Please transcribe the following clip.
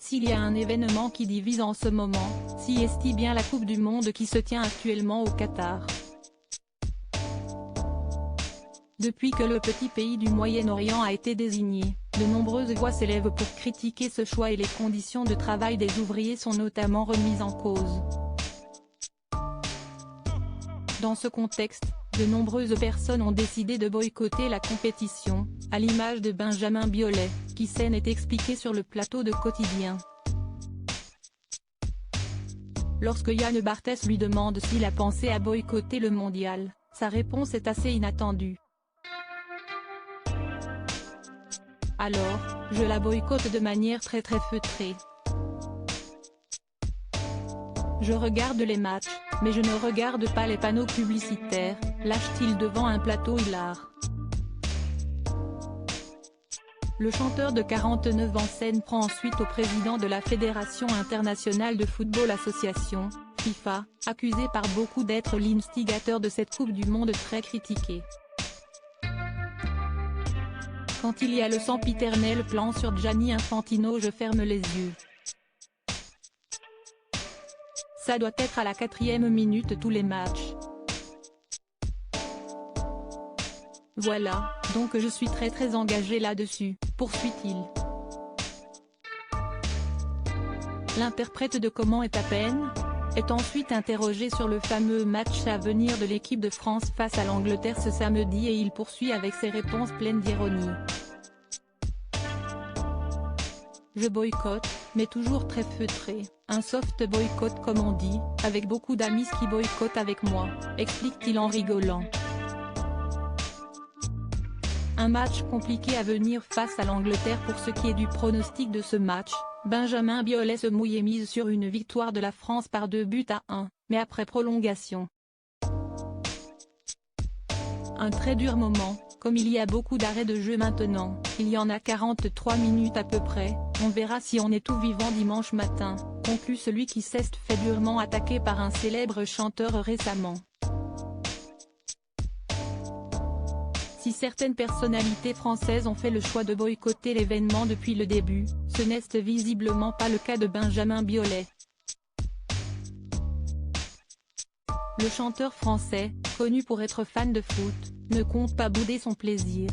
S'il y a un événement qui divise en ce moment, si est-il bien la Coupe du Monde qui se tient actuellement au Qatar. Depuis que le petit pays du Moyen-Orient a été désigné, de nombreuses voix s'élèvent pour critiquer ce choix et les conditions de travail des ouvriers sont notamment remises en cause. Dans ce contexte, de nombreuses personnes ont décidé de boycotter la compétition, à l'image de Benjamin Biolay, qui s'en est expliqué sur le plateau de Quotidien. Lorsque Yann Barthès lui demande s'il a pensé à boycotter le mondial, sa réponse est assez inattendue. Alors, je la boycotte de manière très feutrée. Je regarde les matchs, mais je ne regarde pas les panneaux publicitaires, lâche-t-il devant un plateau hilar. Le chanteur de 49 ans s'en prend ensuite au président de la Fédération internationale de football association, FIFA, accusé par beaucoup d'être l'instigateur de cette Coupe du Monde très critiquée. Quand il y a le sempiternel plan sur Gianni Infantino, je ferme les yeux. Ça doit être à la 4e minute tous les matchs. Voilà, donc je suis très engagé là-dessus, poursuit-il. L'interprète de Comment est ta peine est ensuite interrogé sur le fameux match à venir de l'équipe de France face à l'Angleterre ce samedi et il poursuit avec ses réponses pleines d'ironie. Je boycotte, mais toujours très feutré, un soft boycott comme on dit, avec beaucoup d'amis qui boycottent avec moi, explique-t-il en rigolant. Un match compliqué à venir face à l'Angleterre. Pour ce qui est du pronostic de ce match, Benjamin Biolay se mouille et mise sur une victoire de la France par 2-1, mais après prolongation. Un très dur moment, comme il y a beaucoup d'arrêts de jeu maintenant, il y en a 43 minutes à peu près, on verra si on est tout vivant dimanche matin, conclut celui qui s'est fait durement attaquer par un célèbre chanteur récemment. Si certaines personnalités françaises ont fait le choix de boycotter l'événement depuis le début, ce n'est visiblement pas le cas de Benjamin Biolay. Le chanteur français, connu pour être fan de foot, ne compte pas bouder son plaisir.